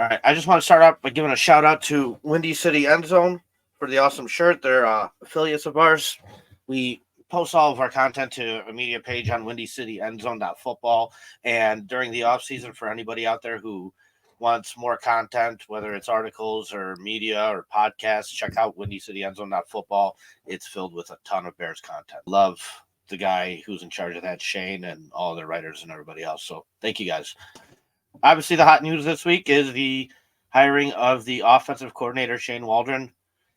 All right, I just want to start out by giving a shout out to Windy City End Zone for the awesome shirt. They're affiliates of ours. We post all of our content to a media page on Windy City End Zone.football. And during the off season, for anybody out there who wants more content, whether it's articles or media or podcasts, check out Windy City End Zone.football. It's filled with a ton of Bears content. Love the guy who's in charge of that, Shane, and all the writers and everybody else. So thank you guys. Obviously, the hot news this week is the hiring of the offensive coordinator, Shane Waldron.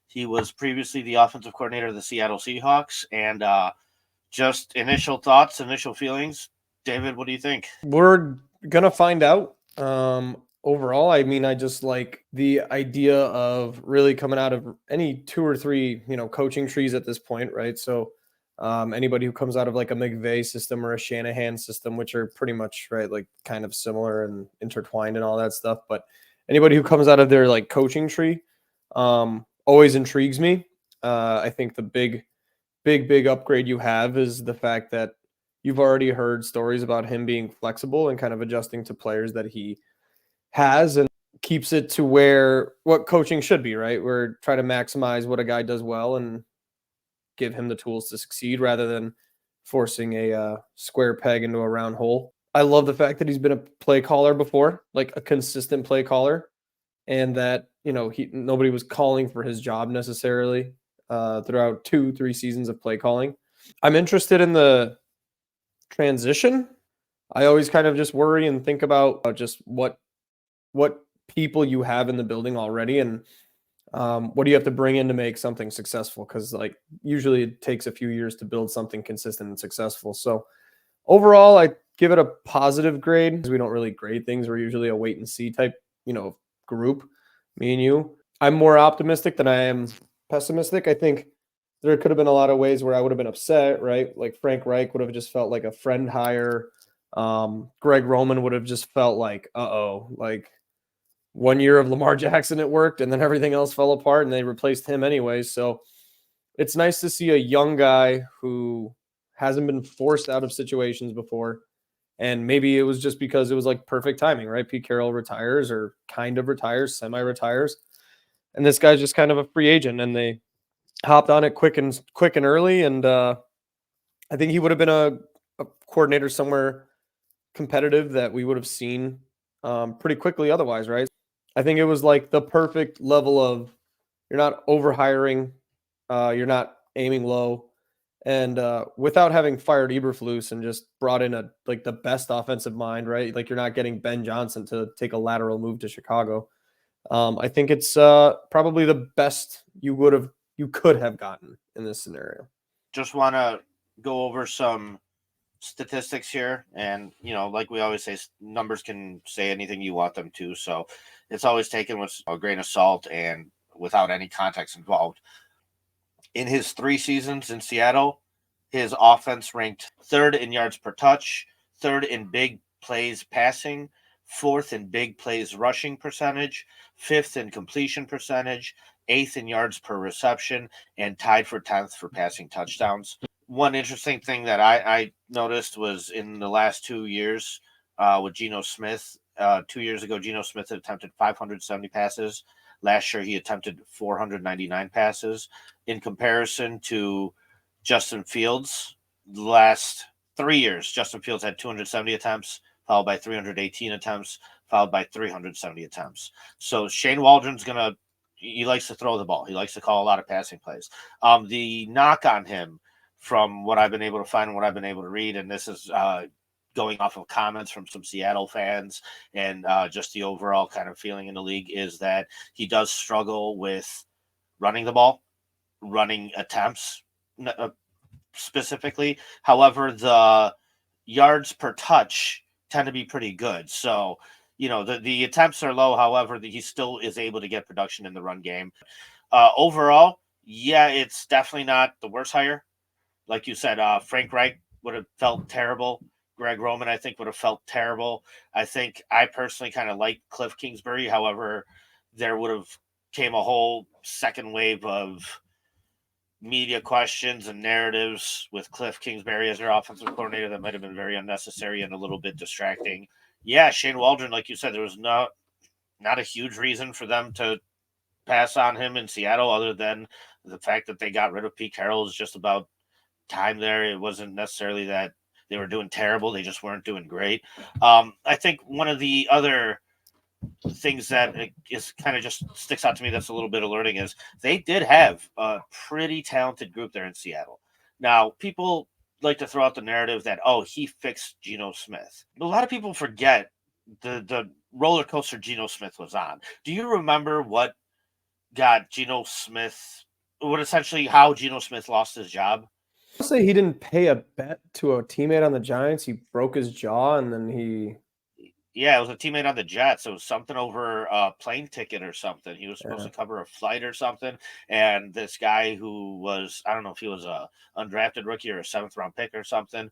He was previously the offensive coordinator of the Seattle Seahawks. And just initial thoughts, initial feelings. David, what do you think? We're going to find out. Overall, I mean, I just like the idea of really coming out of any two or three, coaching trees at this point, right? So anybody who comes out of like a McVay system or a Shanahan system, which are pretty much right, like kind of similar and intertwined and all that stuff. But anybody who comes out of their like coaching tree always intrigues me. I think the big upgrade you have is the fact that you've already heard stories about him being flexible and kind of adjusting to players that he has and keeps it to where what coaching should be, right? We're trying to maximize what a guy does well and give him the tools to succeed rather than forcing a square peg into a round hole. I love the fact that he's been a play caller before, like a consistent play caller, and that, nobody was calling for his job necessarily throughout 2-3 seasons of play calling. I'm interested in the transition. I always kind of just worry and think about just what people you have in the building already and what do you have to bring in to make something successful? Because like usually it takes a few years to build something consistent and successful. So overall, I give it a positive grade because we don't really grade things. We're usually a wait and see type, group, me and you. I'm more optimistic than I am pessimistic. I think there could have been a lot of ways where I would have been upset, right? Like Frank Reich would have just felt like a friend hire. Greg Roman would have just felt like, like 1 year of Lamar Jackson, it worked, and then everything else fell apart, and they replaced him anyway. So it's nice to see a young guy who hasn't been forced out of situations before. And maybe it was just because it was like perfect timing, right? Pete Carroll retires or kind of retires, semi-retires. And this guy's just kind of a free agent, and they hopped on it quick and early. And I think he would have been a coordinator somewhere competitive that we would have seen pretty quickly otherwise, right? I think it was like the perfect level of you're not overhiring, you're not aiming low, and without having fired Eberflus and just brought in like the best offensive mind, right? Like you're not getting Ben Johnson to take a lateral move to Chicago. I think it's probably the best you could have gotten in this scenario. Just want to go over some statistics here, and like we always say, numbers can say anything you want them to, so it's always taken with a grain of salt and without any context involved. In his 3 seasons in Seattle, his offense ranked 3rd in yards per touch, 3rd in big plays passing, 4th in big plays rushing percentage, 5th in completion percentage, 8th in yards per reception, and tied for 10th for passing touchdowns. One interesting thing that I noticed was in the last 2 years with Geno Smith. 2 years ago, Geno Smith had attempted 570 passes. Last year, he attempted 499 passes. In comparison to Justin Fields, the last 3 years, Justin Fields had 270 attempts, followed by 318 attempts, followed by 370 attempts. So Shane Waldron's he likes to throw the ball. He likes to call a lot of passing plays. The knock on him, from what I've been able to find and what I've been able to read, and this is going off of comments from some Seattle fans and just the overall kind of feeling in the league, is that he does struggle with running the ball, running attempts specifically. However, the yards per touch tend to be pretty good. So, the attempts are low. However, he still is able to get production in the run game. Overall, yeah, it's definitely not the worst hire. Like you said, Frank Reich would have felt terrible. Greg Roman, I think, would have felt terrible. I think I personally kind of like Cliff Kingsbury. However, there would have came a whole second wave of media questions and narratives with Cliff Kingsbury as their offensive coordinator that might have been very unnecessary and a little bit distracting. Yeah, Shane Waldron, like you said, there was not a huge reason for them to pass on him in Seattle, other than the fact that they got rid of Pete Carroll is just about time there. It wasn't necessarily that they were doing terrible; they just weren't doing great. I think one of the other things that is kind of just sticks out to me that's a little bit alerting is they did have a pretty talented group there in Seattle. Now, people like to throw out the narrative that, oh, he fixed Geno Smith. A lot of people forget the roller coaster Geno Smith was on. Do you remember what got Geno Smith, what essentially how Geno Smith lost his job? I'll say he didn't pay a bet to a teammate on the Giants. He broke his jaw, and then he Yeah, it was a teammate on the Jets. It was something over a plane ticket or something. He was supposed yeah. to cover a flight or something. And this guy who was, I don't know if he was a undrafted rookie or a seventh round pick or something,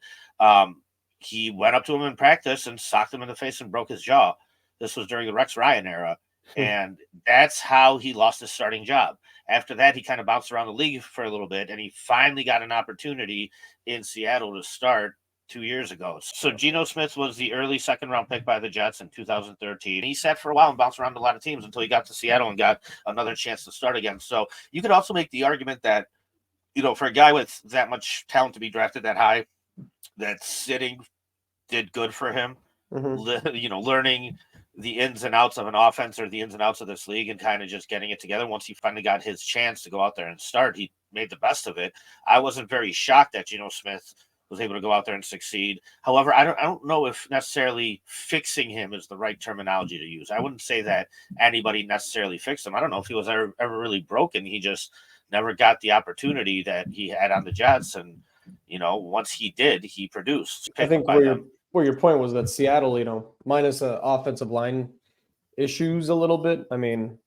he went up to him in practice and socked him in the face and broke his jaw. This was during the Rex Ryan era. And that's how he lost his starting job. After that, he kind of bounced around the league for a little bit, and he finally got an opportunity in Seattle to start 2 years ago. So Geno Smith was the early second round pick by the Jets in 2013. He sat for a while and bounced around a lot of teams until he got to Seattle and got another chance to start again. So you could also make the argument that, for a guy with that much talent to be drafted that high, that sitting did good for him. Learning the ins and outs of an offense or the ins and outs of this league and kind of just getting it together. Once he finally got his chance to go out there and start, he made the best of it. I wasn't very shocked that Geno Smith was able to go out there and succeed. However, I don't know if necessarily fixing him is the right terminology to use. I wouldn't say that anybody necessarily fixed him. I don't know if he was ever really broken. He just never got the opportunity that he had on the Jets. And, once he did, he produced. I think where your point was that Seattle, minus offensive line issues a little bit. I mean,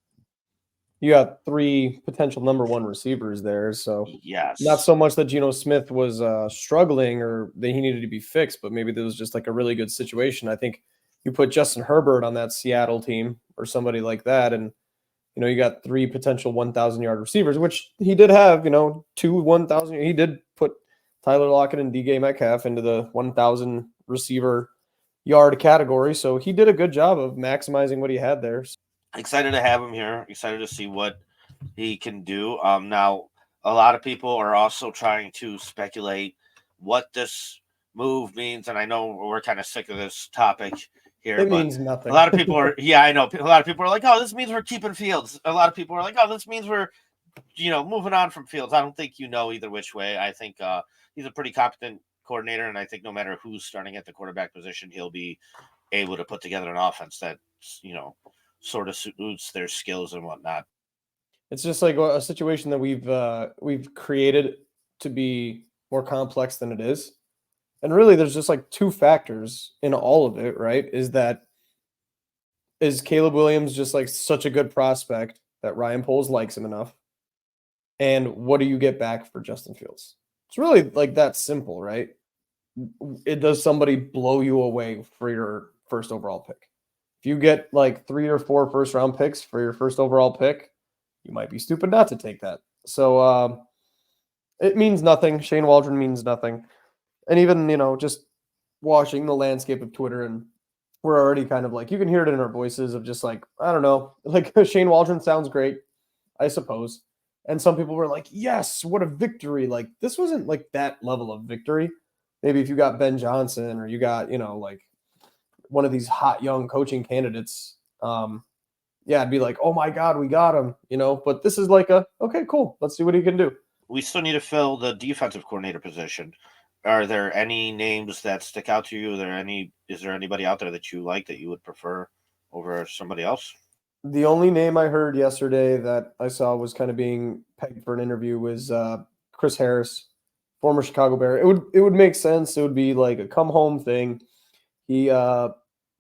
you got 3 potential number 1 receivers there, so yes, not so much that Geno Smith was struggling or that he needed to be fixed, but maybe there was just like a really good situation. I think you put Justin Herbert on that Seattle team or somebody like that, and you got 3 potential 1,000-yard receivers, which he did have. 2 1,000. He did put Tyler Lockett and DK Metcalf into the 1,000 receiver yard category, so he did a good job of maximizing what he had there. Excited to have him here. Excited to see what he can do. Now, a lot of people are also trying to speculate what this move means, and I know we're kind of sick of this topic here. It means nothing. A lot of people are, yeah, I know. A lot of people are like, oh, this means we're keeping Fields. A lot of people are like, oh, this means we're, moving on from Fields. I don't think either which way. I think he's a pretty competent coordinator, and I think no matter who's starting at the quarterback position, he'll be able to put together an offense that, sort of suits their skills and whatnot. It's just like a situation that we've created to be more complex than it is. And really there's just like 2 factors in all of it, right? Is Caleb Williams just like such a good prospect that Ryan Poles likes him enough? And what do you get back for Justin Fields? It's really like that simple, right? Does somebody blow you away for your first overall pick? If you get like 3 or 4 first round picks for your first overall pick, you might be stupid not to take that. So it means nothing. Shane Waldron means nothing. And even, just watching the landscape of Twitter, and we're already kind of like, you can hear it in our voices of just like, I don't know, like Shane Waldron sounds great, I suppose. And some people were like, yes, what a victory. Like this wasn't like that level of victory. Maybe if you got Ben Johnson or you got, like one of these hot young coaching candidates, I'd be like, oh my God, we got him, but this is like okay, cool. Let's see what he can do. We still need to fill the defensive coordinator position. Are there any names that stick out to you? Is there anybody out there that you like that you would prefer over somebody else? The only name I heard yesterday that I saw was kind of being pegged for an interview was Chris Harris, former Chicago Bear. It would make sense. It would be like a come home thing. He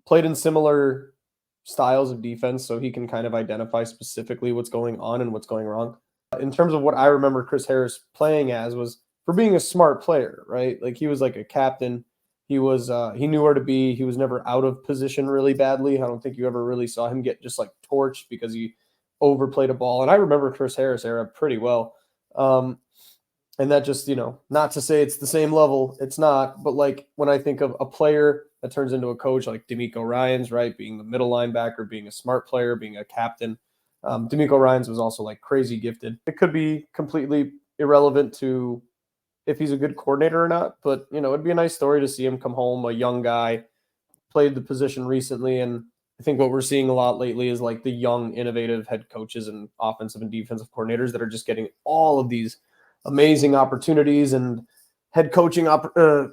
played in similar styles of defense, so he can kind of identify specifically what's going on and what's going wrong. In terms of what I remember Chris Harris playing as was for being a smart player, right? Like he was like a captain. He knew where to be. He was never out of position really badly. I don't think you ever really saw him get just like torched because he overplayed a ball. And I remember Chris Harris era pretty well. And And that just, not to say it's the same level, it's not, but like when I think of a player that turns into a coach, like D'Amico Ryans, right, being the middle linebacker, being a smart player, being a captain. D'Amico Ryans was also like crazy gifted. It could be completely irrelevant to if he's a good coordinator or not, but it'd be a nice story to see him come home, a young guy, played the position recently. And I think what we're seeing a lot lately is like the young, innovative head coaches and offensive and defensive coordinators that are just getting all of these amazing opportunities and head coaching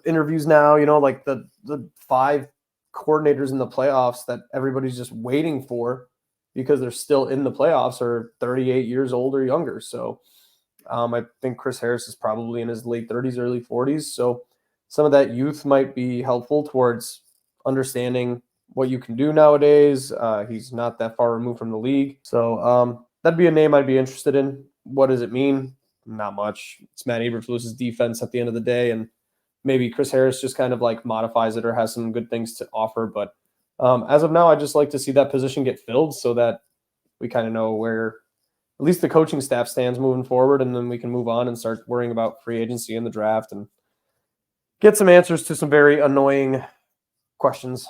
interviews now, like the 5 coordinators in the playoffs that everybody's just waiting for because they're still in the playoffs are 38 years old or younger. So I think Chris Harris is probably in his late 30s, early 40s. So some of that youth might be helpful towards understanding what you can do nowadays. He's not that far removed from the league. So that'd be a name I'd be interested in. What does it mean? Not much. It's Matt Eberflus's defense at the end of the day. And maybe Chris Harris just kind of like modifies it or has some good things to offer. But as of now, I just like to see that position get filled so that we kind of know where at least the coaching staff stands moving forward, and then we can move on and start worrying about free agency and the draft and get some answers to some very annoying questions.